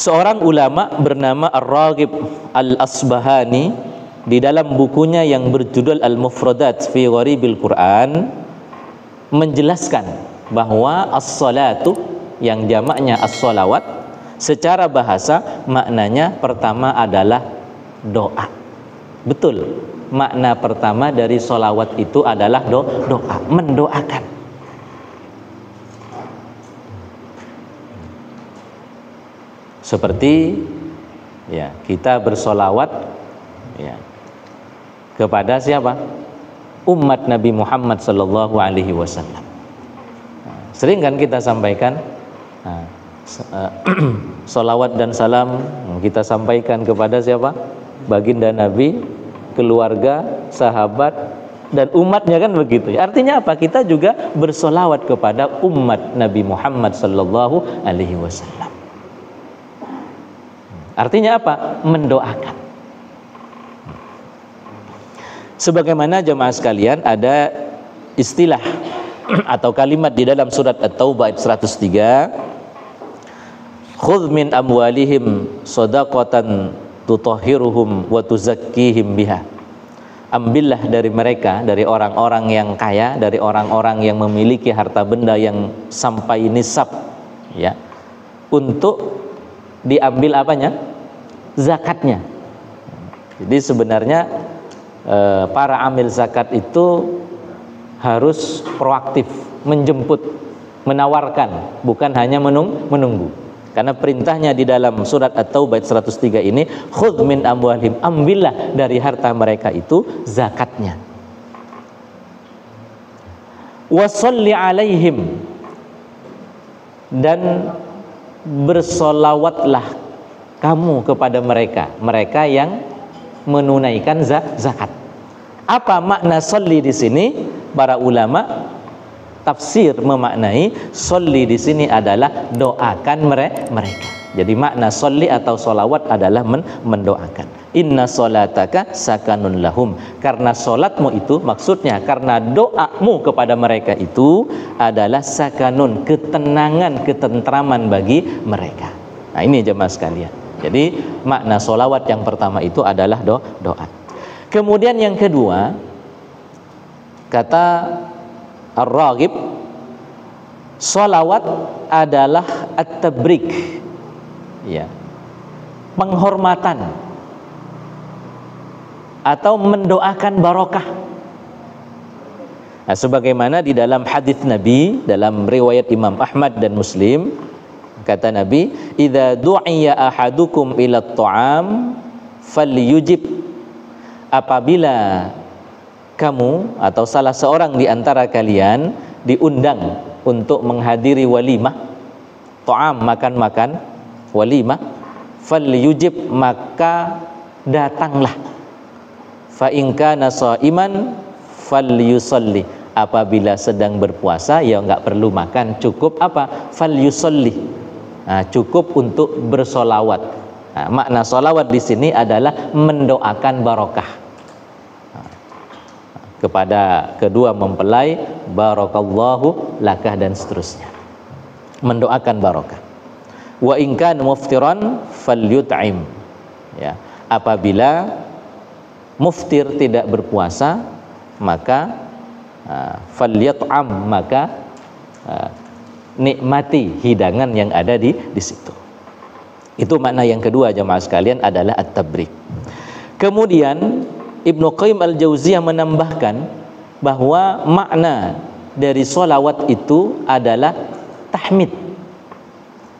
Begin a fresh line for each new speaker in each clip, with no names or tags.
Seorang ulama bernama Ar-Raghib Al-Asbahani di dalam bukunya yang berjudul Al-Mufradat fi Gharibil Quran menjelaskan bahwa as-salatu, yang jamaknya as-salawat, secara bahasa maknanya pertama adalah doa. Betul, makna pertama dari salawat itu adalah doa, mendoakan. Seperti ya, kita bersolawat ya, kepada siapa? Umat Nabi Muhammad sallallahu alaihi wasallam. Sering kan kita sampaikan solawat dan salam kita sampaikan kepada siapa? Baginda Nabi, keluarga, sahabat, dan umatnya, kan begitu. Artinya apa? Kita juga bersolawat kepada umat Nabi Muhammad sallallahu alaihi wasallam. Artinya apa? Mendoakan. Sebagaimana jemaah sekalian, ada istilah atau kalimat di dalam surat At-Taubah ayat 103, khudh min amwalihim shadaqatan tutahhiruhum wa tuzakkihim biha. Ambillah dari mereka, dari orang-orang yang kaya, dari orang-orang yang memiliki harta benda yang sampai nisab, ya, untuk diambil apanya? Zakatnya. Jadi sebenarnya para amil zakat itu harus proaktif, menjemput, menawarkan, bukan hanya menunggu. Karena perintahnya di dalam surat At-Taubah 103 ini, khudh min amwalihim, ambillah dari harta mereka itu zakatnya. Wa sholli alaihim, dan bersolawatlah kamu kepada mereka yang menunaikan zakat. Apa makna sholli di sini? Para ulama tafsir memaknai sholli di sini adalah doakan mereka. Jadi makna sholli atau solawat adalah mendoakan. Inna sholataka sakanun lahum. Karena sholatmu itu, maksudnya karena doamu kepada mereka itu adalah sakanun, ketenangan, ketentraman bagi mereka. Nah ini jemaah sekalian. Jadi makna solawat yang pertama itu adalah doa. Kemudian yang kedua, kata Ar-Raghib, solawat adalah at-tabrik, ya, penghormatan atau mendoakan barokah. Nah, sebagaimana di dalam hadis Nabi dalam riwayat Imam Ahmad dan Muslim, kata Nabi, idza du'iya ahadukum ila at-ta'am falyujib. Apabila kamu atau salah seorang di antara kalian diundang untuk menghadiri walimah, ta'am, makan-makan, walimah, falyujib, maka datanglah. Fa in kana shaiman falyusalli. Apabila sedang berpuasa, ya enggak perlu makan, cukup apa? Falyusalli. Nah, cukup untuk bersolawat. Nah, makna solawat di sini adalah mendoakan barokah kepada kedua mempelai, barakallahu lakah, dan seterusnya. Mendoakan barokah. Wa in kana muftiran falyut'im. Ya, apabila muftir tidak berpuasa, maka falyat'am, maka nikmati hidangan yang ada di situ. Itu makna yang kedua jemaah sekalian, adalah at-tabrik. Kemudian Ibnu Qayyim Al-Jauziyah menambahkan bahwa makna dari sholawat itu adalah tahmid.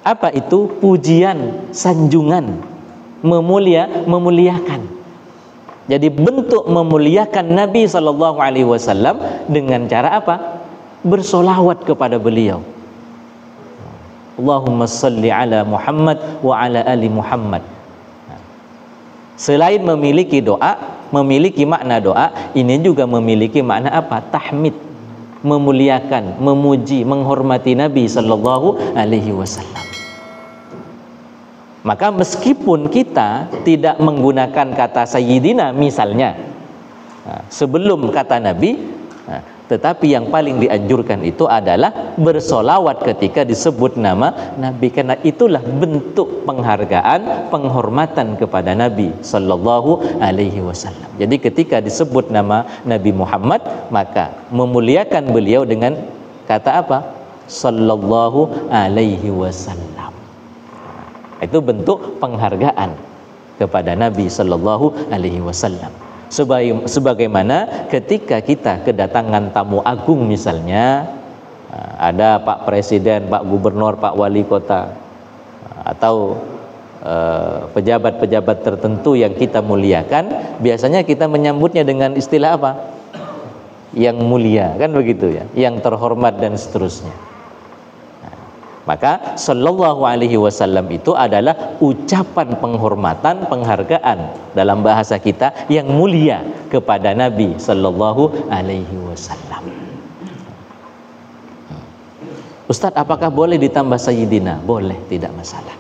Apa itu? Pujian, sanjungan, memuliakan. Jadi bentuk memuliakan Nabi SAW dengan cara apa? Bersolawat kepada beliau. Allahumma salli ala Muhammad wa ala ali Muhammad. Selain memiliki doa, memiliki makna doa, ini juga memiliki makna apa? Tahmid, memuliakan, memuji, menghormati Nabi sallallahu alaihi wasallam. Maka meskipun kita tidak menggunakan kata sayyidina misalnya, sebelum kata Nabi, Tetapi yang paling dianjurkan itu adalah bersolawat ketika disebut nama Nabi, karena itulah bentuk penghargaan, penghormatan kepada Nabi Sallallahu Alaihi Wasallam. Jadi ketika disebut nama Nabi Muhammad, maka memuliakan beliau dengan kata apa? Sallallahu Alaihi Wasallam. Itu bentuk penghargaan kepada Nabi Sallallahu Alaihi Wasallam. Sebagaimana ketika kita kedatangan tamu agung, misalnya ada Pak Presiden, Pak Gubernur, Pak Wali Kota, atau pejabat-pejabat tertentu yang kita muliakan, biasanya kita menyambutnya dengan istilah apa? Yang mulia, kan begitu ya, yang terhormat dan seterusnya. Maka Sallallahu Alaihi Wasallam itu adalah ucapan penghormatan, penghargaan dalam bahasa kita yang mulia kepada Nabi Sallallahu Alaihi Wasallam. Ustadz, apakah boleh ditambah Sayyidina? Boleh, tidak masalah.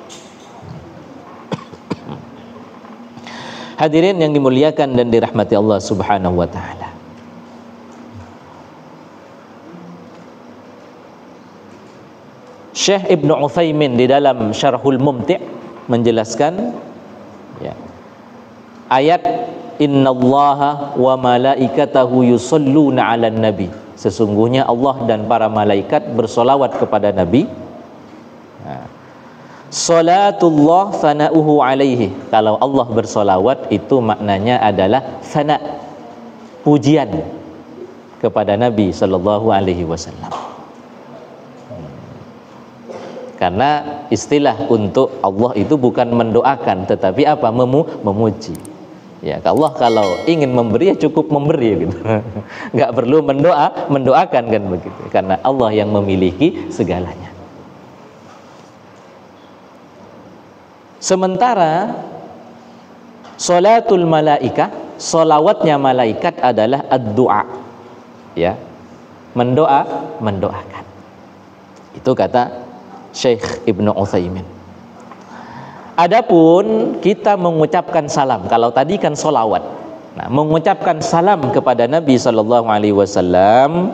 Hadirin yang dimuliakan dan dirahmati Allah Subhanahu wa Ta'ala, Syekh Ibnu Utsaimin di dalam Syarhul Mumti' menjelaskan ya, ayat innallaha wa malaikatahu yusholluna 'alan nabi, sesungguhnya Allah dan para malaikat bersolawat kepada Nabi. Salatullah fana'uhu alaihi, kalau Allah bersolawat itu maknanya adalah fana, pujian kepada Nabi Sallallahu Alaihi Wasallam. Karena istilah untuk Allah itu bukan mendoakan, tetapi apa? Memuji. Ya, Allah kalau ingin memberi ya cukup memberi gitu. Nggak perlu mendoakan kan begitu. Karena Allah yang memiliki segalanya. Sementara salatul malaikah, solawatnya malaikat adalah ad-du'a. Ya. Mendoakan. Itu kata Syekh Ibnu Utsaimin. Adapun kita mengucapkan salam, kalau tadi kan solawat. Nah, mengucapkan salam kepada Nabi Sallallahu Alaihi Wasallam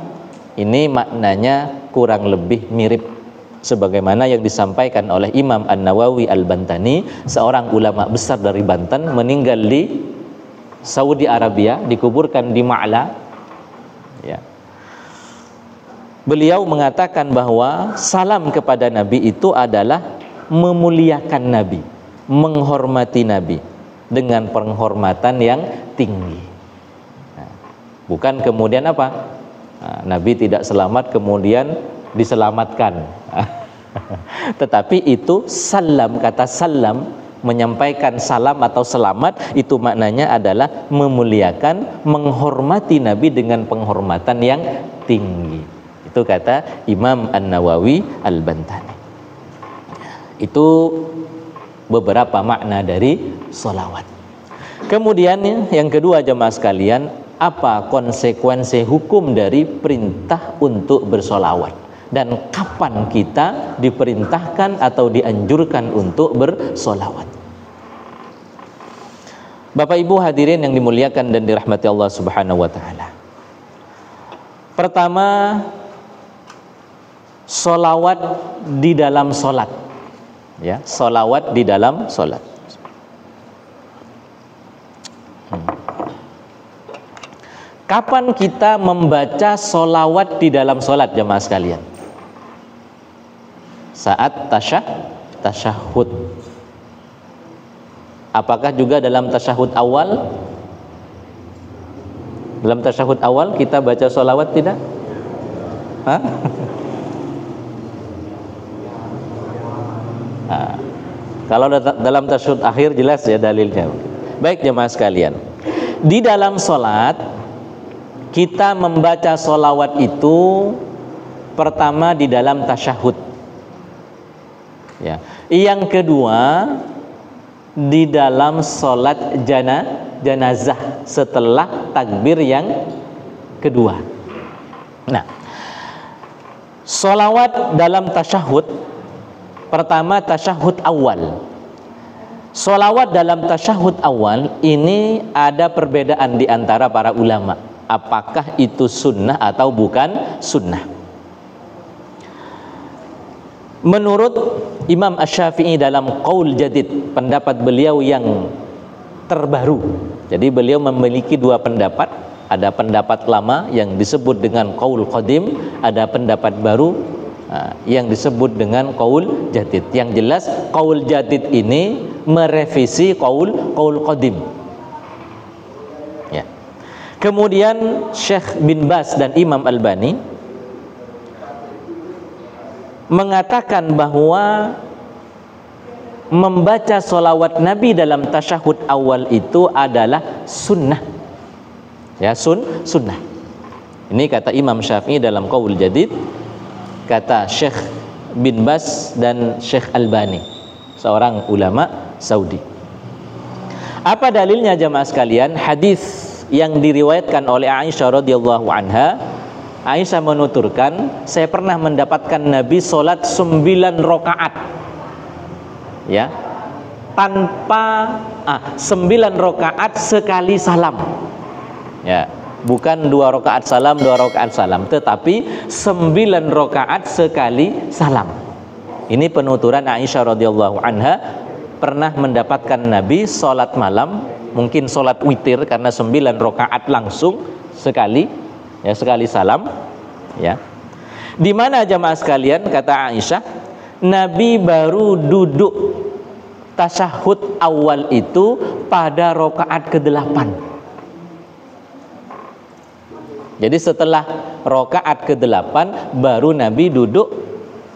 ini maknanya kurang lebih mirip sebagaimana yang disampaikan oleh Imam An-Nawawi Al-Bantani, seorang ulama besar dari Banten, meninggal di Saudi Arabia, dikuburkan di Ma'la. Ya. Beliau mengatakan bahwa salam kepada Nabi itu adalah memuliakan Nabi, menghormati Nabi dengan penghormatan yang tinggi. Nah, bukan kemudian apa? Nah, Nabi tidak selamat kemudian diselamatkan. Tetapi itu salam, kata salam, menyampaikan salam atau selamat, itu maknanya adalah memuliakan, menghormati Nabi dengan penghormatan yang tinggi. Itu kata Imam An-Nawawi Al-Bantani. Itu beberapa makna dari sholawat. Kemudian yang kedua jemaah sekalian, apa konsekuensi hukum dari perintah untuk bersolawat, dan kapan kita diperintahkan atau dianjurkan untuk bersolawat. Bapak Ibu hadirin yang dimuliakan dan dirahmati Allah Subhanahu wa Ta'ala, pertama, solawat di dalam solat, ya, solawat di dalam solat. Kapan kita membaca solawat di dalam solat jemaah sekalian? Saat tasyahud. Apakah juga dalam tasyahud awal? Dalam tasyahud awal kita baca solawat tidak? Hah? Nah, kalau dalam tasyahud akhir jelas ya dalilnya. Baik jemaah sekalian, di dalam solat kita membaca solawat itu pertama di dalam tasyahud, ya. Yang kedua di dalam solat janazah setelah takbir yang kedua. Nah, solawat dalam tasyahud pertama tasyahud awal. Solawat dalam tasyahud awal ini ada perbedaan di antara para ulama. apakah itu sunnah atau bukan sunnah. Menurut Imam Asy-Syafi'i dalam Qaul Jadid, pendapat beliau yang terbaru. Jadi beliau memiliki dua pendapat. Ada pendapat lama yang disebut dengan Qaul Qadim, ada pendapat baru yang disebut dengan Qaul Jadid. Yang jelas Qaul Jadid ini merevisi Qaul Qadim. Ya. Kemudian Syekh bin Baz dan Imam Albani mengatakan bahwa membaca sholawat Nabi dalam tasyahud awal itu adalah sunnah. Ya, sunnah. Ini kata Imam Syafi'i dalam Qaul Jadid, kata Syekh bin Baz dan Syekh Albani, seorang ulama Saudi. Apa dalilnya jamaah sekalian? Hadis yang diriwayatkan oleh Aisyah radhiyallahu anha. Aisyah menuturkan, saya pernah mendapatkan Nabi sholat 9 rakaat, ya, tanpa 9 rakaat sekali salam, ya, bukan 2 rakaat salam 2 rakaat salam, tetapi 9 rakaat sekali salam. Ini penuturan Aisyah radhiyallahu anha pernah mendapatkan Nabi sholat malam, mungkin sholat witir karena 9 rakaat langsung sekali, ya, sekali salam, ya. Di mana jamaah sekalian, kata Aisyah, Nabi baru duduk tasyahud awal itu pada rakaat ke-8. Jadi setelah rakaat ke-8 baru Nabi duduk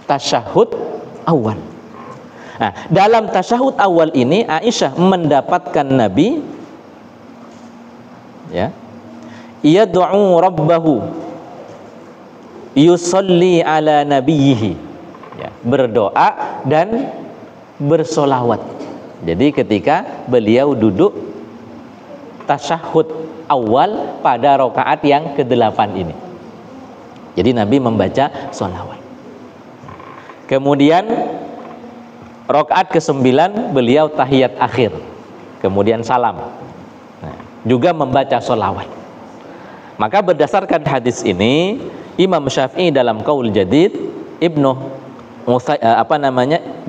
tasyahud awal. Nah, dalam tasyahud awal ini Aisyah mendapatkan Nabi, ya, yad'u rabbahu yusalli ala nabiyhi, ya, berdoa dan bersolawat. Jadi ketika beliau duduk tasyahud awal pada rakaat yang ke-8 ini, jadi Nabi membaca solawat. Kemudian rakaat ke-9 beliau tahiyat akhir, kemudian salam, nah, juga membaca solawat. Maka berdasarkan hadis ini, Imam Syafi'i dalam Qaul Jadid,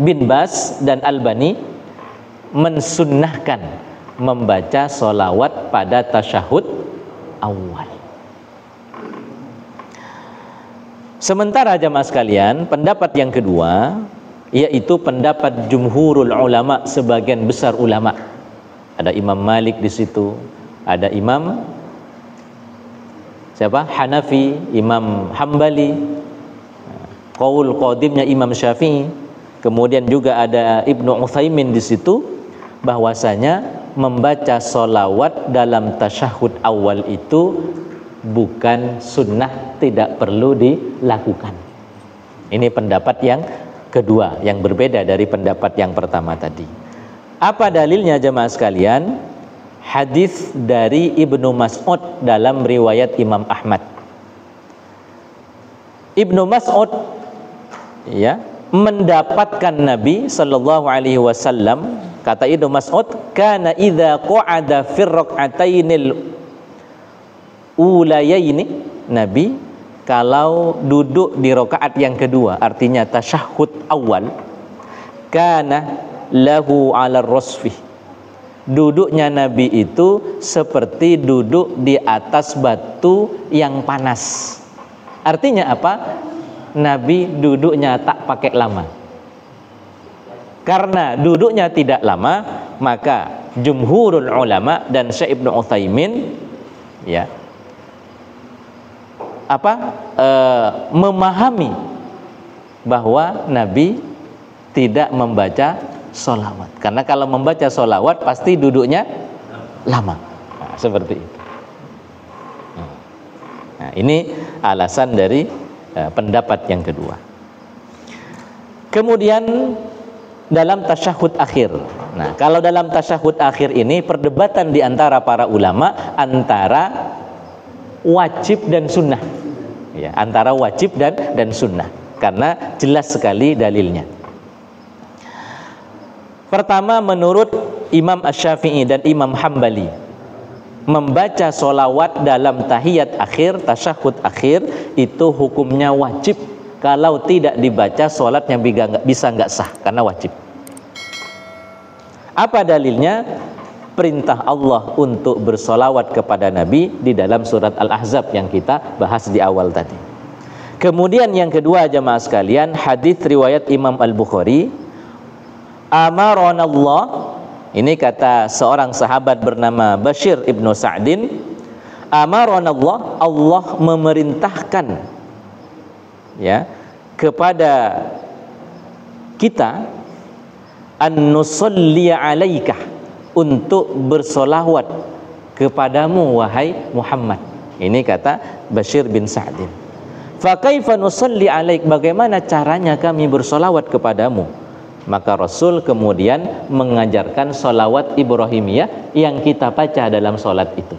bin Baz dan Albani mensunnahkan membaca solawat pada tasyahud awal. Sementara jamaah sekalian, pendapat yang kedua, yaitu pendapat jumhurul ulama, sebagian besar ulama. Ada Imam Malik di situ, ada Imam Hanafi, Imam Hambali, Qaul Qadimnya Imam Syafi'i, kemudian juga ada Ibnu Utsaimin di situ, bahwasanya membaca solawat dalam tasyahud awal itu bukan sunnah, tidak perlu dilakukan. Ini pendapat yang kedua, yang berbeda dari pendapat yang pertama tadi. Apa dalilnya jemaah sekalian? Hadis dari Ibnu Mas'ud dalam riwayat Imam Ahmad. Ibnu Mas'ud, ya, mendapatkan Nabi sallallahu alaihi wasallam, kata Ibnu Mas'ud, kana idza qa'ada fi rak'atainil ulayaini, Nabi kalau duduk di rakaat yang kedua, artinya tasyahud awal, kana lahu 'ala rasfi, duduknya Nabi itu seperti duduk di atas batu yang panas. Artinya apa? Nabi duduknya tak pakai lama. Karena duduknya tidak lama, maka jumhurul ulama dan Syekh Ibnu Utsaimin, ya, memahami bahwa Nabi tidak membaca solawat. Karena kalau membaca solawat pasti duduknya lama. Nah, seperti itu. Nah, ini alasan dari pendapat yang kedua. Kemudian dalam tasyahud akhir. Nah, kalau dalam tasyahud akhir ini perdebatan di antara para ulama antara wajib dan sunnah. Ya, antara wajib dan sunnah. Karena jelas sekali dalilnya. Pertama, menurut Imam Asy-Syafi'i dan Imam Hambali, membaca solawat dalam tahiyat akhir, tasyahud akhir, itu hukumnya wajib. Kalau tidak dibaca, solatnya bisa nggak sah, karena wajib. Apa dalilnya? Perintah Allah untuk bersolawat kepada Nabi di dalam surat Al-Ahzab yang kita bahas di awal tadi. Kemudian yang kedua, jamaah sekalian, hadis riwayat Imam Al-Bukhari, amaronallah, ini kata seorang sahabat bernama Bashir ibnu Sa'din, amaronallah, Allah memerintahkan ya kepada kita an nusalli alaika, untuk bersolawat kepadamu wahai Muhammad. Ini kata Bashir bin Sa'din. Fa kaifa nusalli alaik, bagaimana caranya kami bersolawat kepadamu? Maka Rasul kemudian mengajarkan solawat Ibrahimiyah yang kita baca dalam solat itu,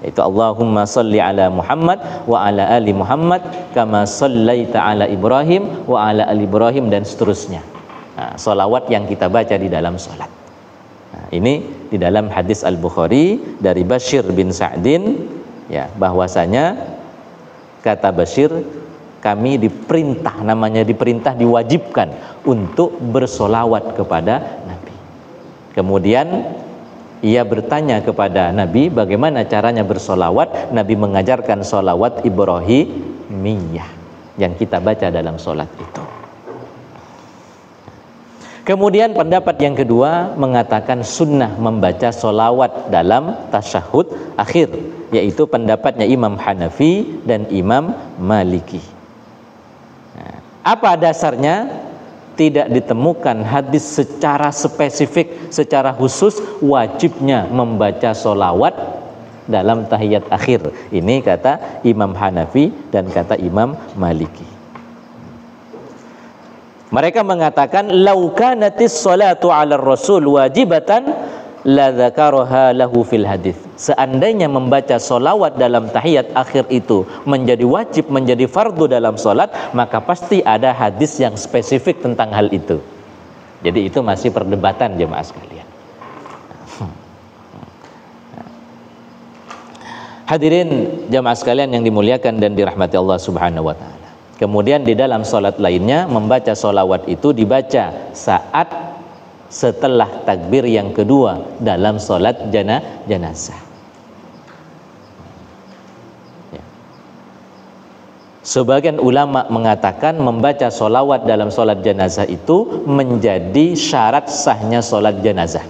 yaitu Allahumma salli ala Muhammad wa ala ali Muhammad kama sallaita ala Ibrahim wa ala ali Ibrahim, dan seterusnya. Nah, solawat yang kita baca di dalam solat. Nah, ini di dalam hadis Al-Bukhari dari Bashir bin Sa'din, ya, bahwasanya kata Bashir, kami diperintah, namanya diperintah, diwajibkan untuk bersolawat kepada Nabi. Kemudian ia bertanya kepada Nabi bagaimana caranya bersolawat. Nabi mengajarkan solawat Ibrahimiyah yang kita baca dalam solat itu. Kemudian pendapat yang kedua mengatakan sunnah membaca solawat dalam tasyahud akhir, yaitu pendapatnya Imam Hanafi dan Imam Maliki. Nah, apa dasarnya? Tidak ditemukan hadis secara spesifik, secara khusus wajibnya membaca solawat dalam tahiyat akhir. Ini kata Imam Hanafi dan kata Imam Maliki. Mereka mengatakan lau kanatis salatu 'ala rasul wajibatan la dzakaraha lahu fil hadis. Seandainya membaca solawat dalam tahiyat akhir itu menjadi wajib, menjadi fardu dalam solat, maka pasti ada hadis yang spesifik tentang hal itu. Jadi itu masih perdebatan jemaah sekalian. Hadirin jemaah sekalian yang dimuliakan dan dirahmati Allah Subhanahu wa taala. Kemudian di dalam solat lainnya membaca solawat itu dibaca saat setelah takbir yang kedua dalam solat jenazah. Ya. Sebagian ulama mengatakan membaca solawat dalam solat jenazah itu menjadi syarat sahnya solat jenazah.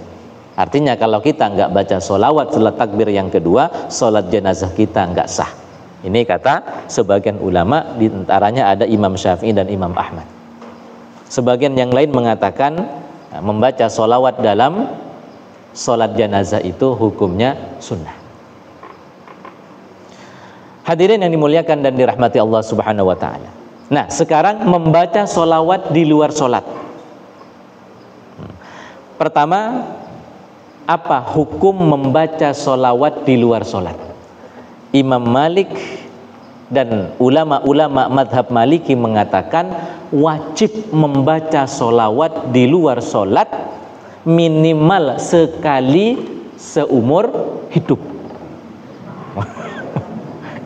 Artinya kalau kita nggak baca solawat setelah takbir yang kedua, solat jenazah kita nggak sah. Ini kata sebagian ulama, di antaranya ada Imam Syafi'i dan Imam Ahmad. Sebagian yang lain mengatakan membaca solawat dalam solat jenazah itu hukumnya sunnah. Hadirin yang dimuliakan dan dirahmati Allah Subhanahu wa taala. Nah, sekarang membaca solawat di luar solat. Pertama, apa hukum membaca solawat di luar solat? Imam Malik dan ulama-ulama madhab Maliki mengatakan wajib membaca solawat di luar solat minimal sekali seumur hidup.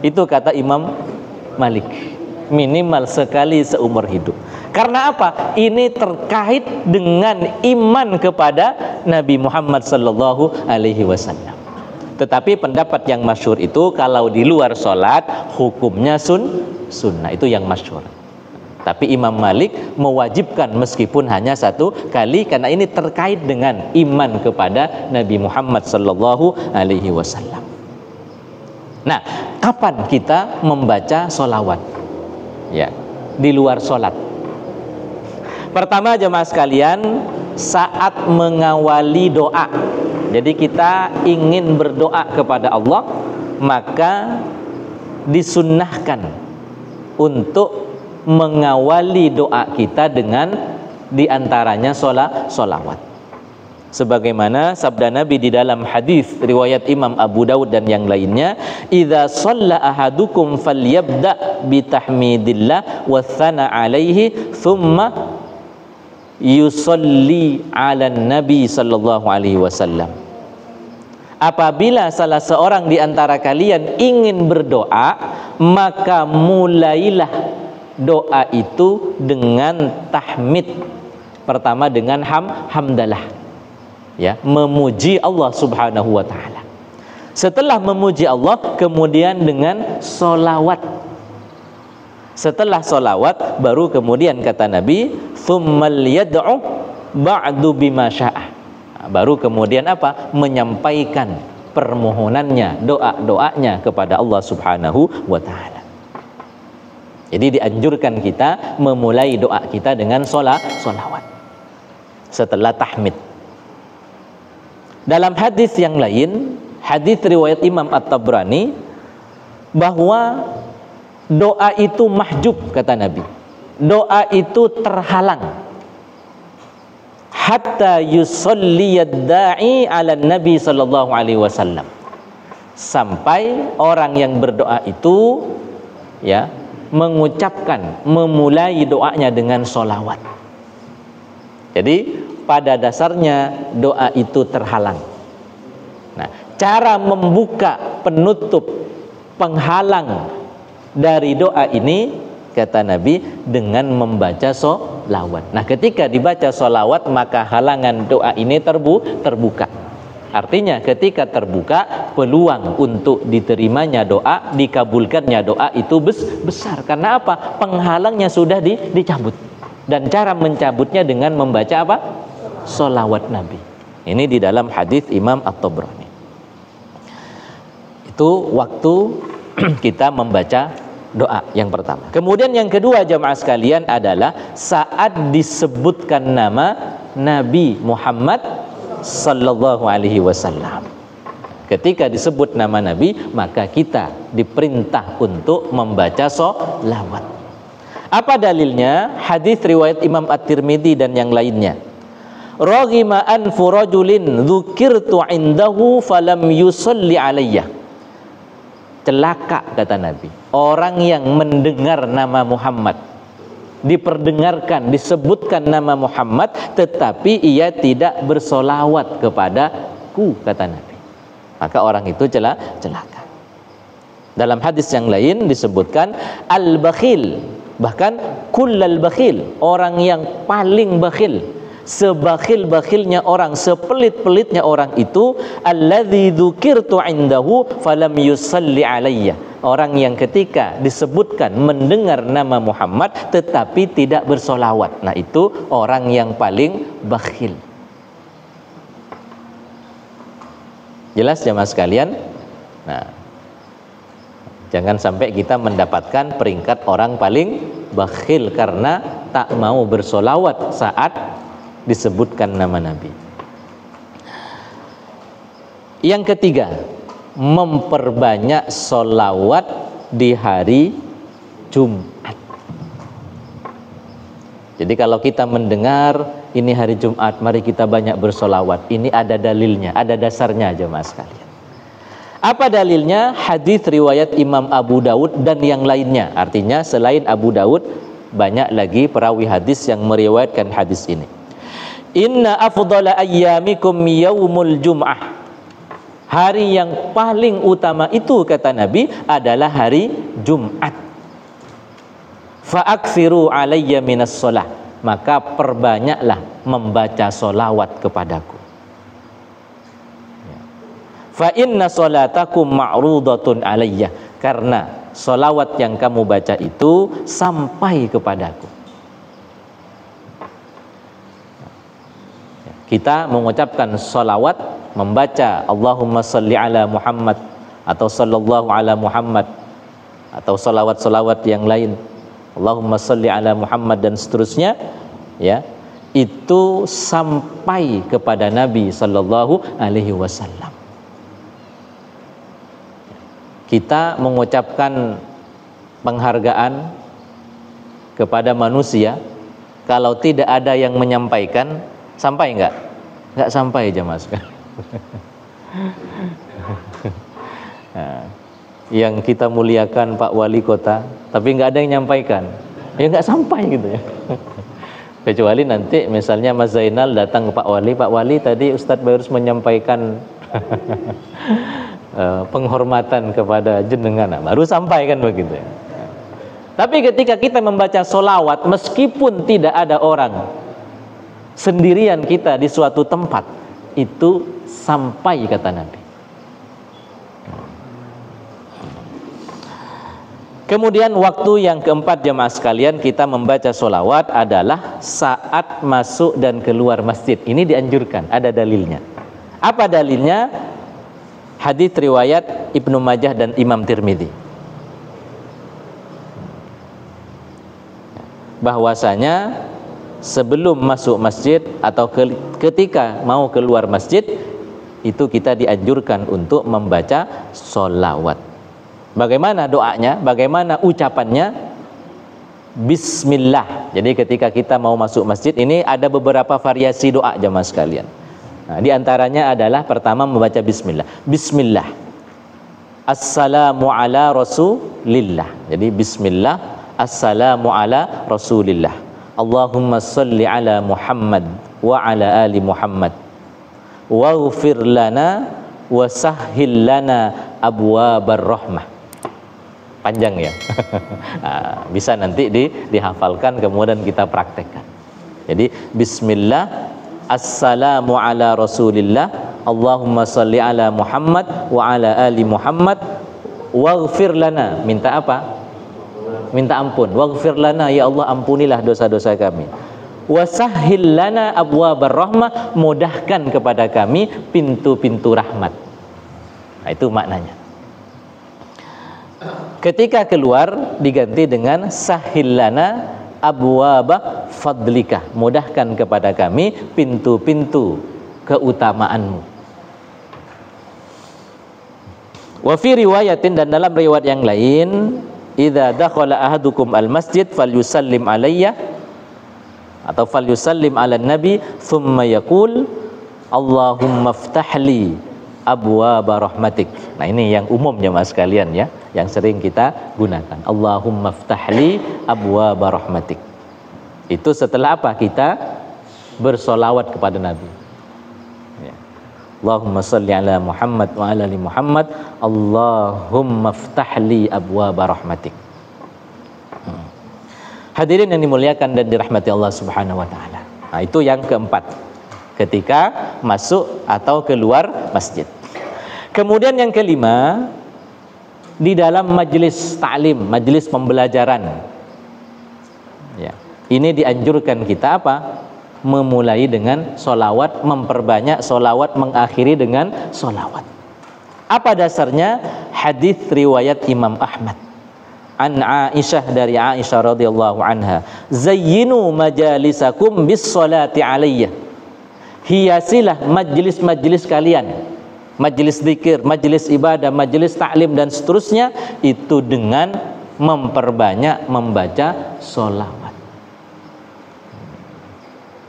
Itu kata Imam Malik, minimal sekali seumur hidup. Karena apa? Ini terkait dengan iman kepada Nabi Muhammad sallallahu alaihi wasallam. Tetapi pendapat yang masyhur itu kalau di luar sholat hukumnya sunnah, itu yang masyhur. Tapi Imam Malik mewajibkan meskipun hanya satu kali, karena ini terkait dengan iman kepada Nabi Muhammad sallallahu alaihi wasallam. Nah, kapan kita membaca sholawat? Ya, di luar sholat. Pertama jemaah sekalian, saat mengawali doa. Jadi kita ingin berdoa kepada Allah, maka disunnahkan untuk mengawali doa kita dengan diantaranya sholawat. Sebagaimana sabda Nabi di dalam hadis riwayat Imam Abu Dawud dan yang lainnya, "Idza shalla ahadukum falyabda bi tahmidillah wa tsana alaihi tsumma yusalli 'alan nabi sallallahu alaihi wasallam." apabila salah seorang di antara kalian ingin berdoa, maka mulailah doa itu dengan tahmid. Pertama dengan hamdalah, ya, memuji Allah Subhanahu wa taala. Setelah memuji Allah, kemudian dengan solawat. Setelah solawat, baru kemudian kata Nabi, tsummal yad'u ba'du bima syaa. Baru kemudian apa? Menyampaikan permohonannya, doa-doanya kepada Allah Subhanahu wa taala. Jadi dianjurkan kita memulai doa kita dengan solawat setelah tahmid. Dalam hadis yang lain, hadis riwayat Imam At-Tabrani, bahwa doa itu mahjub, kata Nabi. Doa itu terhalang. Hatta yusalliyad da'i ala Nabi sallallahu alaihi wasallam. Sampai orang yang berdoa itu, ya, mengucapkan, memulai doanya dengan solawat. Jadi pada dasarnya doa itu terhalang. Nah, cara membuka, penutup, penghalang dari doa ini, kata Nabi, dengan membaca solawat. Nah, ketika dibaca solawat, maka halangan doa ini terbuka. Artinya ketika terbuka, peluang untuk diterimanya doa, dikabulkannya doa itu besar. Karena apa? Penghalangnya sudah dicabut. Dan cara mencabutnya dengan membaca apa? Solawat Nabi. Ini di dalam hadis Imam At-Tabrani. Itu waktu kita membaca doa yang pertama. Kemudian yang kedua, jamaah sekalian, adalah saat disebutkan nama Nabi Muhammad sallallahu alaihi wasallam. Ketika disebut nama Nabi, maka kita diperintah untuk membaca sholawat. Apa dalilnya? Hadis riwayat Imam At-Tirmidzi dan yang lainnya. Raghima anfu rajulin dzukirtu indahu falam yusalli alayya. Celaka, kata Nabi, orang yang mendengar nama Muhammad, diperdengarkan, disebutkan nama Muhammad, tetapi ia tidak bersolawat kepadaku, kata Nabi. Maka orang itu celaka. Dalam hadis yang lain disebutkan al-bakhil, bahkan kullal bakhil, orang yang paling bakhil, sebakhil-bakhilnya orang, sepelit-pelitnya orang itu, alladzi dzukirtu indahu falam yusalli alayya, orang yang ketika disebutkan mendengar nama Muhammad tetapi tidak bersolawat. Nah, itu orang yang paling bakhil. Jelas jemaah sekalian? Nah, jangan sampai kita mendapatkan peringkat orang paling bakhil karena tak mau bersolawat saat disebutkan nama Nabi. Yang ketiga, memperbanyak solawat di hari Jumat. Jadi kalau kita mendengar ini hari Jumat, mari kita banyak bersolawat. Ini ada dalilnya, ada dasarnya, jemaah sekalian. Apa dalilnya? Hadis riwayat Imam Abu Daud dan yang lainnya. Artinya selain Abu Daud, banyak lagi perawi hadis yang meriwayatkan hadis ini. Inna afdala ayyamikum yaumul jum'ah. Hari yang paling utama itu, kata Nabi, adalah hari Jumat. Fa'aksiru alayya minas sholah. Maka perbanyaklah membaca solawat kepadaku. Fa inna sholatakum ma'rudatun alayya. Karena solawat yang kamu baca itu sampai kepadaku. Kita mengucapkan solawat, membaca Allahumma salli ala Muhammad atau sallallahu ala Muhammad atau solawat-solawat yang lain, Allahumma salli ala Muhammad dan seterusnya, ya, itu sampai kepada Nabi sallallahu alaihi wasallam. Kita mengucapkan penghargaan kepada manusia, kalau tidak ada yang menyampaikan, sampai enggak? Enggak sampai, jemaah sekalian. Nah, yang kita muliakan Pak Wali Kota, tapi enggak ada yang menyampaikan, ya enggak sampai gitu ya. Kecuali nanti misalnya Mas Zainal datang ke Pak Wali, Pak Wali tadi Ustadz Bayrus menyampaikan penghormatan kepada jenengan, baru sampaikan begitu ya. Tapi ketika kita membaca solawat, meskipun tidak ada orang, sendirian kita di suatu tempat, itu sampai, kata Nabi. Kemudian waktu yang keempat jemaah sekalian, kita membaca solawat adalah saat masuk dan keluar masjid. Ini dianjurkan, ada dalilnya. Apa dalilnya? Hadits riwayat Ibnu Majah dan Imam Tirmidzi. Bahwasanya sebelum masuk masjid atau ketika mau keluar masjid, itu kita dianjurkan untuk membaca solawat. Bagaimana doanya? Bagaimana ucapannya? Bismillah. Jadi ketika kita mau masuk masjid, ini ada beberapa variasi doa jemaah sekalian. Nah, di antaranya adalah pertama membaca Bismillah. Bismillah. Assalamu ala Rasulillah. Jadi Bismillah. Assalamu ala Rasulillah. Allahumma salli ala Muhammad wa ala ali Muhammad. Waghfir lana wa sahhil lana abwabar rahmah. Panjang ya. Nah, bisa nanti dihafalkan kemudian kita praktekkan. Jadi Bismillah, Assalamu ala Rasulillah, Allahumma salli ala Muhammad wa ala ali Muhammad, waghfir lana. Minta apa? Minta ampun. Waghfir lana, ya Allah ampunilah dosa-dosa kami. Wasahhil lana abwabar rahmah, mudahkan kepada kami pintu-pintu rahmat. Nah, itu maknanya. Ketika keluar diganti dengan sahhil lana abwaba fadlika, mudahkan kepada kami pintu-pintu keutamaanmu. Wa fi riwayatin, dan dalam riwayat yang lain, idza dakhala ahadukum al-masjid falyusallim alayya, atau falyusallim ala nabi thumma yaqul Allahumma ftahli abwaaba rahmatik. Nah, ini yang umum jemaah sekalian ya, yang sering kita gunakan. Allahumma ftahli abwaaba rahmatik. Itu setelah apa? Kita bersolawat kepada Nabi. Ya. Allahumma salli ala Muhammad wa ala ali Muhammad. Allahumma ftahli abwaaba rahmatik. Hadirin yang dimuliakan dan dirahmati Allah Subhanahu wa taala. Nah, itu yang keempat. Ketika masuk atau keluar masjid. Kemudian yang kelima, di dalam majelis ta'lim, majelis pembelajaran. Ya. Ini dianjurkan kita apa? Memulai dengan solawat, memperbanyak solawat, mengakhiri dengan solawat. Apa dasarnya? Hadits riwayat Imam Ahmad. An Aisyah, dari Aisyah radhiyallahu anha. Zayyinu majalisakum bis salati alayya. Hiasilah majlis-majlis kalian, majlis zikir, majlis ibadah, majlis ta'lim dan seterusnya, itu dengan memperbanyak membaca solawat.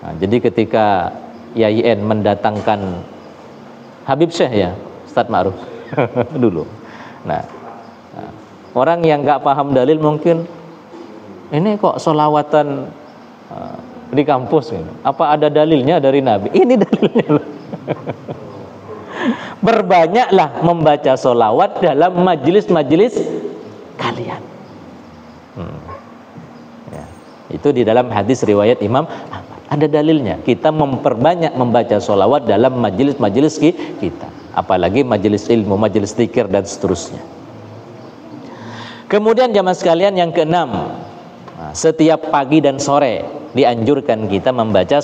Nah, jadi ketika YIN mendatangkan Habib Syekh ya, Ustadz Ma'ruf dulu. Nah, orang yang nggak paham dalil mungkin, ini kok solawatan di kampus ini, apa ada dalilnya dari Nabi? Ini dalilnya. Berbanyaklah membaca solawat dalam majelis-majelis kalian. Ya. Itu di dalam hadis riwayat Imam Ahmad. Ada dalilnya. Kita memperbanyak membaca solawat dalam majelis-majelis kita. Apalagi majelis ilmu, majelis zikir dan seterusnya. Kemudian jamaah sekalian yang keenam, setiap pagi dan sore dianjurkan kita membaca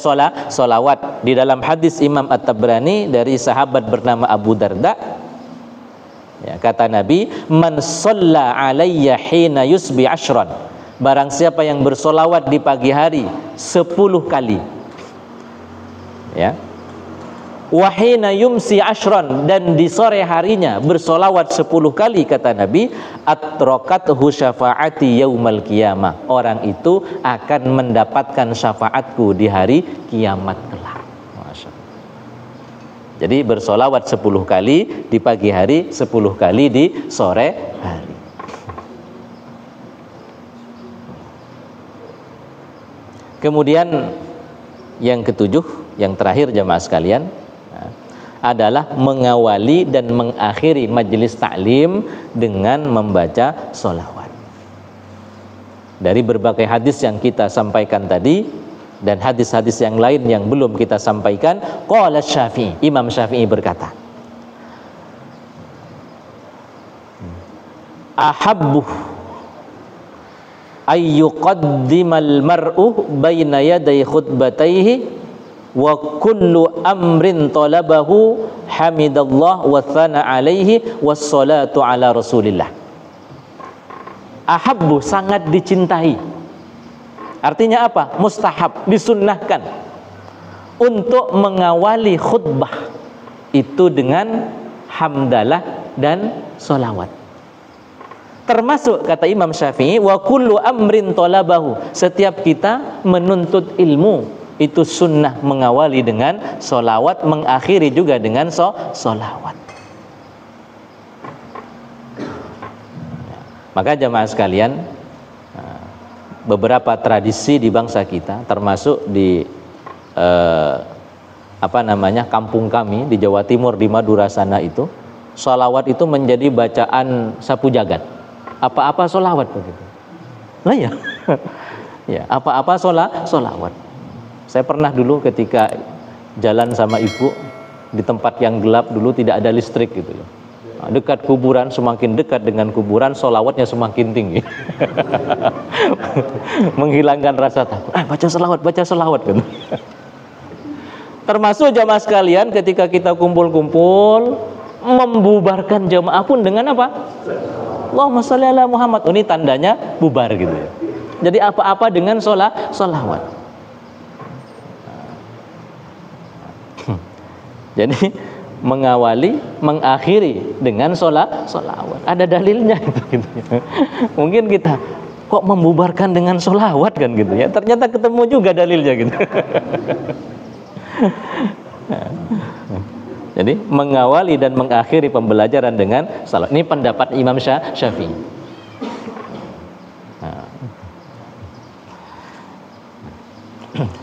solawat. Di dalam hadis Imam At-Tabrani dari sahabat bernama Abu Darda, ya, kata Nabi, man shalla alayya hina yusbi ashran, barang siapa yang bersolawat di pagi hari 10 kali, ya, wahina yumsi ashran, dan di sore harinya bersolawat 10 kali, kata Nabi, atrokathu syafaati yaumal qiyamah, orang itu akan mendapatkan syafaatku di hari kiamat kelak. Masya Allah. Jadi bersolawat 10 kali di pagi hari, 10 kali di sore hari. Kemudian yang ketujuh, yang terakhir jemaah sekalian, adalah mengawali dan mengakhiri majelis taklim dengan membaca sholawat. Dari berbagai hadis yang kita sampaikan tadi dan hadis-hadis yang lain yang belum kita sampaikan, qala Syafi'i, Imam Syafi'i berkata, ahabbu ayyuqaddimal mar'u baina yaday khutbatayhi wa kullu amrin talabahu hamidallah wa thana alaihi wassalatu ala rasulillah. Ahabbu, sangat dicintai. Artinya apa? Mustahab, disunnahkan untuk mengawali khutbah itu dengan hamdalah dan sholawat. Termasuk kata Imam Syafi'i, wa kullu amrin talabahu, setiap kita menuntut ilmu itu sunnah mengawali dengan sholawat, mengakhiri juga dengan sholawat. Maka jamaah sekalian, beberapa tradisi di bangsa kita, termasuk di kampung kami di Jawa Timur, di Madura sana itu, sholawat itu menjadi bacaan sapu jagat. Apa-apa sholawat begitu. Lah ya, ya apa-apa sholawat. Saya pernah dulu ketika jalan sama ibu di tempat yang gelap, dulu tidak ada listrik gitu ya. Dekat kuburan, semakin dekat dengan kuburan sholawatnya semakin tinggi. Menghilangkan rasa takut. Baca sholawat kan. Termasuk jamaah sekalian, ketika kita kumpul-kumpul membubarkan jamaah pun dengan apa? Allahumma sholli ala Muhammad. Ini tandanya bubar gitu ya. Jadi apa-apa dengan sholawat. Jadi mengawali, mengakhiri dengan sholawat. Ada dalilnya gitu. Mungkin kita kok membubarkan dengan sholawat kan gitu ya. Ternyata ketemu juga dalilnya gitu. Jadi mengawali dan mengakhiri pembelajaran dengan sholawat. Ini pendapat Imam Syafi'i.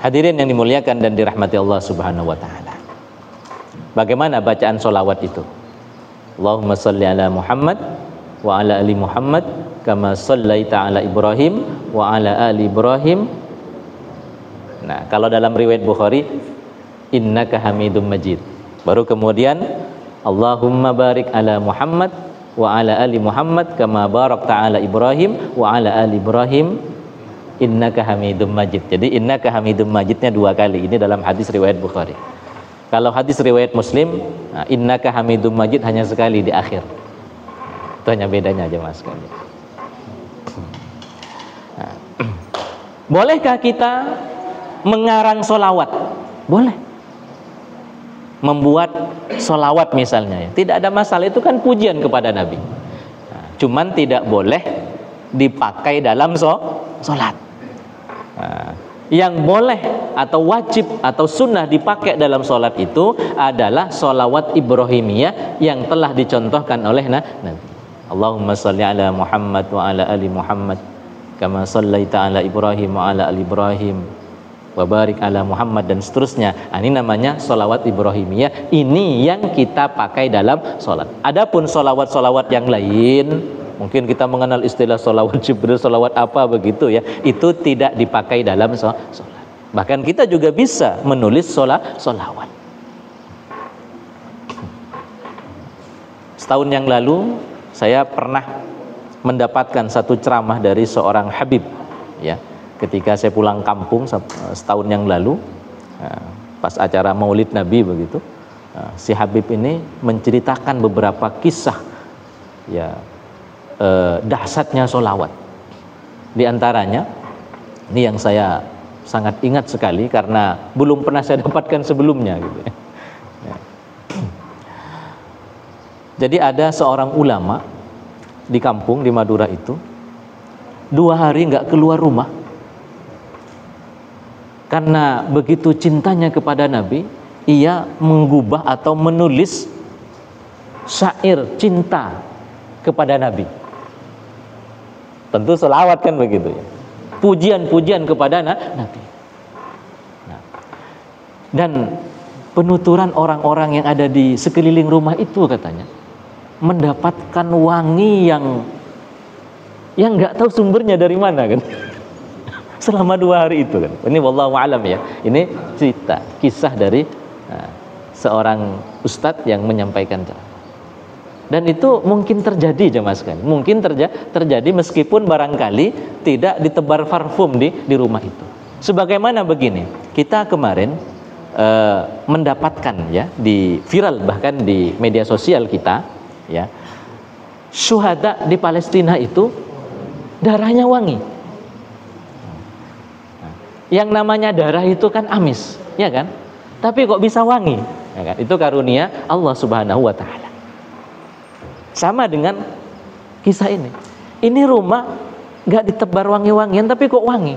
Hadirin yang dimuliakan dan dirahmati Allah Subhanahu wa taala. Bagaimana bacaan sholawat itu? Allahumma sholli ala Muhammad wa ala ali Muhammad kama shallaita ala Ibrahim wa ala ali Ibrahim. Nah, kalau dalam riwayat Bukhari, innaka Hamidum Majid. Baru kemudian Allahumma barik ala Muhammad wa ala ali Muhammad kama barakta ala Ibrahim wa ala ali Ibrahim innaka Hamidum Majid. Jadi innaka Hamidum Majidnya 2 kali. Ini dalam hadis riwayat Bukhari. Kalau hadis riwayat Muslim, innaka Hamidum Majid hanya sekali di akhir. Itu hanya bedanya aja mas sekali. Bolehkah kita mengarang sholawat? Boleh. Membuat sholawat misalnya ya. Tidak ada masalah, itu kan pujian kepada Nabi. Cuman tidak boleh dipakai dalam sholat. Yang boleh atau wajib atau sunnah dipakai dalam sholat itu adalah sholawat Ibrahimiyah yang telah dicontohkan oleh Nabi. Allahumma sholli ala Muhammad wa ala ali Muhammad kama shallaita ala Ibrahim wa ala ali Ibrahim wa barik ala Muhammad, dan seterusnya. Ini namanya sholawat Ibrahimiyah. Ini yang kita pakai dalam sholat. Adapun sholawat-sholawat yang lain, mungkin kita mengenal istilah sholawat Jibril, sholawat apa begitu ya, itu tidak dipakai dalam sholat. Bahkan kita juga bisa menulis sholawat. Setahun yang lalu saya pernah mendapatkan satu ceramah dari seorang Habib ya, ketika saya pulang kampung setahun yang lalu, pas acara Maulid Nabi begitu. Si Habib ini menceritakan beberapa kisah ya, dahsyatnya sholawat. Di antaranya, ini yang saya sangat ingat sekali karena belum pernah saya dapatkan sebelumnya gitu ya. Jadi ada seorang ulama di kampung di Madura itu 2 hari nggak keluar rumah karena begitu cintanya kepada Nabi, ia menggubah atau menulis syair cinta kepada Nabi. Tentu selawat kan begitu ya, pujian-pujian kepada Nabi. Dan penuturan orang-orang yang ada di sekeliling rumah itu katanya mendapatkan wangi yang nggak tahu sumbernya dari mana kan. Selama 2 hari itu kan. Ini wallahu alam ya. Ini cerita kisah dari seorang ustadz yang menyampaikan ceramah. Dan itu mungkin terjadi jemaah sekalian. Mungkin terjadi meskipun barangkali tidak ditebar parfum di rumah itu. Sebagaimana begini, kita kemarin mendapatkan ya di viral bahkan di media sosial kita ya, syuhada di Palestina itu darahnya wangi. Yang namanya darah itu kan amis, ya kan? Tapi kok bisa wangi? Ya kan? Itu karunia Allah Subhanahu wa taala. Sama dengan kisah ini. Ini rumah gak ditebar wangi-wangian tapi kok wangi.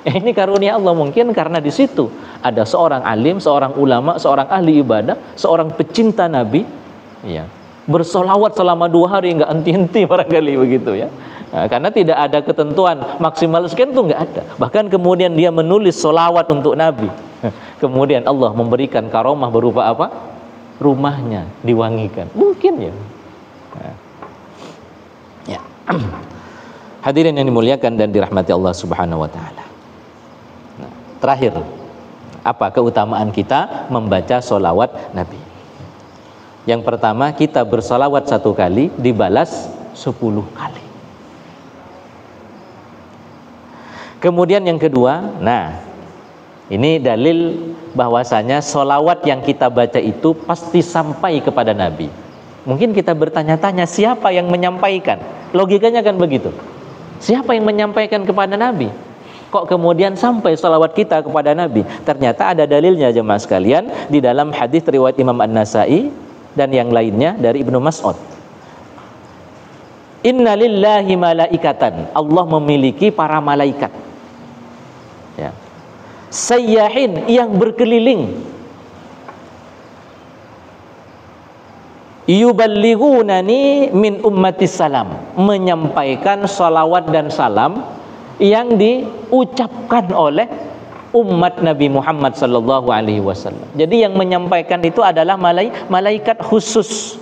Ini karunia Allah, mungkin karena di situ ada seorang alim, seorang ulama, seorang ahli ibadah, seorang pecinta Nabi, ya, bersolawat selama 2 hari nggak henti-henti barangkali begitu ya. Nah, karena tidak ada ketentuan maksimal sekian tuh nggak ada. Bahkan kemudian dia menulis solawat untuk Nabi. Kemudian Allah memberikan karomah berupa apa? Rumahnya diwangikan. Mungkin ya. Nah. Ya. Hadirin yang dimuliakan dan dirahmati Allah Subhanahu wa taala. Terakhir, apa keutamaan kita membaca solawat Nabi? Yang pertama, kita bersolawat 1 kali dibalas 10 kali. Kemudian yang kedua, nah ini dalil bahwasanya solawat yang kita baca itu pasti sampai kepada Nabi. Mungkin kita bertanya-tanya siapa yang menyampaikan? Logikanya kan begitu. Siapa yang menyampaikan kepada Nabi? Kok kemudian sampai salawat kita kepada Nabi? Ternyata ada dalilnya jemaah sekalian di dalam hadis riwayat Imam An-Nasa'i dan yang lainnya dari Ibnu Mas'ud. Inna lillahi malaikatan. Allah memiliki para malaikat. Ya. Sayyahin yang berkeliling. Yuballighunani min ummatis salam. Menyampaikan salawat dan salam yang diucapkan oleh umat Nabi Muhammad sallallahu alaihi wasallam. Jadi yang menyampaikan itu adalah malaikat khusus.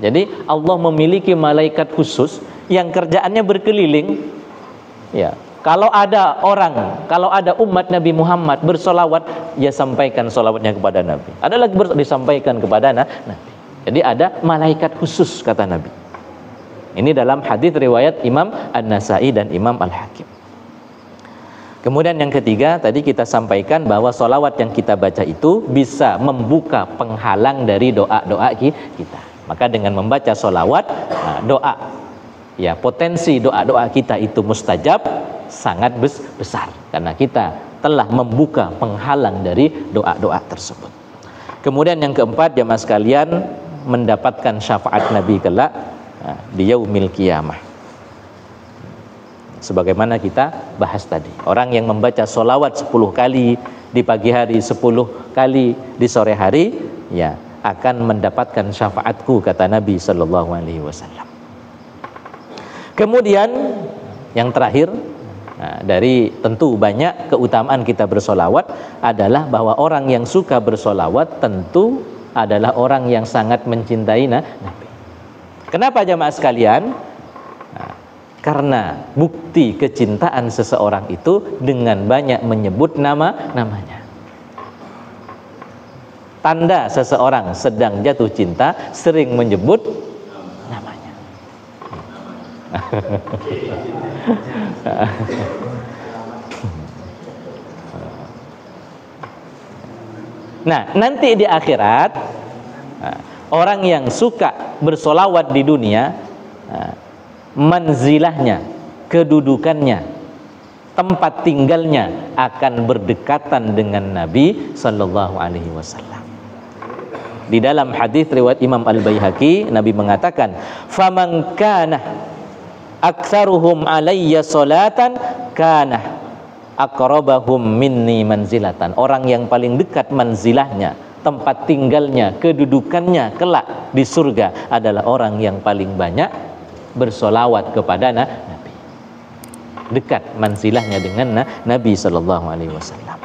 Jadi Allah memiliki malaikat khusus yang kerjaannya berkeliling. Ya, kalau ada umat Nabi Muhammad bersolawat, ya sampaikan solawatnya kepada Nabi. Ada lagi disampaikan kepada Nabi. Jadi ada malaikat khusus kata Nabi. Ini dalam hadis riwayat Imam An-Nasa'i dan Imam Al-Hakim. Kemudian yang ketiga, tadi kita sampaikan bahwa solawat yang kita baca itu bisa membuka penghalang dari doa-doa kita. Maka dengan membaca solawat, doa, ya potensi doa-doa kita itu mustajab sangat besar. Karena kita telah membuka penghalang dari doa-doa tersebut. Kemudian yang keempat, jemaah sekalian, mendapatkan syafaat Nabi kelak di yaumil qiyamah. Sebagaimana kita bahas tadi, orang yang membaca solawat 10 kali di pagi hari, 10 kali di sore hari, ya akan mendapatkan syafaatku kata Nabi sallallahu alaihi wasallam. Kemudian yang terakhir, dari tentu banyak keutamaan kita bersolawat adalah bahwa orang yang suka bersolawat tentu adalah orang yang sangat mencintai Nabi. Kenapa jamaah sekalian? Karena bukti kecintaan seseorang itu dengan banyak menyebut namanya. Tanda seseorang sedang jatuh cinta sering menyebut namanya. Nah, nanti di akhirat orang yang suka bersolawat di dunia, manzilahnya, kedudukannya, tempat tinggalnya akan berdekatan dengan Nabi sallallahu alaihi wasallam. Di dalam hadis riwayat Imam Al-Baihaqi, Nabi mengatakan, "Faman kana aktsaruhum alayya salatan kana aqrabahum minni manzilatan." Orang yang paling dekat manzilahnya, tempat tinggalnya, kedudukannya kelak di surga adalah orang yang paling banyak bersolawat kepada Nabi. Dekat manzilahnya dengan Nabi sallallahu alaihi wasallam.